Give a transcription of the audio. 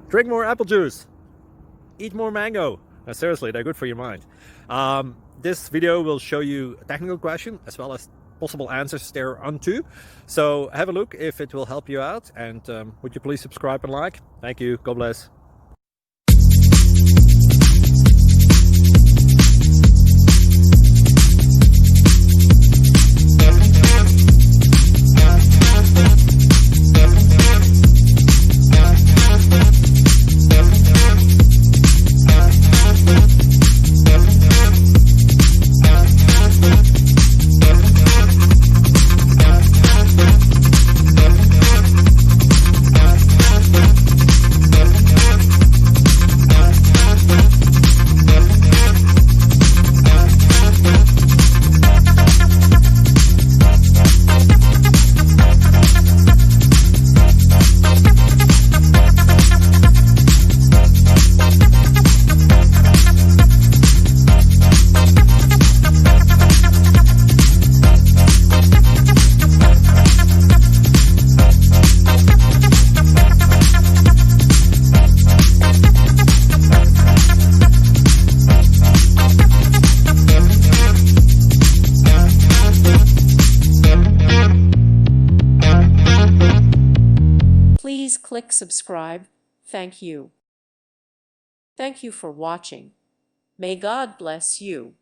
Drink more apple juice. Eat more mango. No, seriously, they're good for your mind. This video will show you a technical question as well as possible answers thereunto. So have a look if it will help you out, and would you please subscribe and like? Thank you. God bless. Please click subscribe. Thank you. Thank you for watching. May God bless you.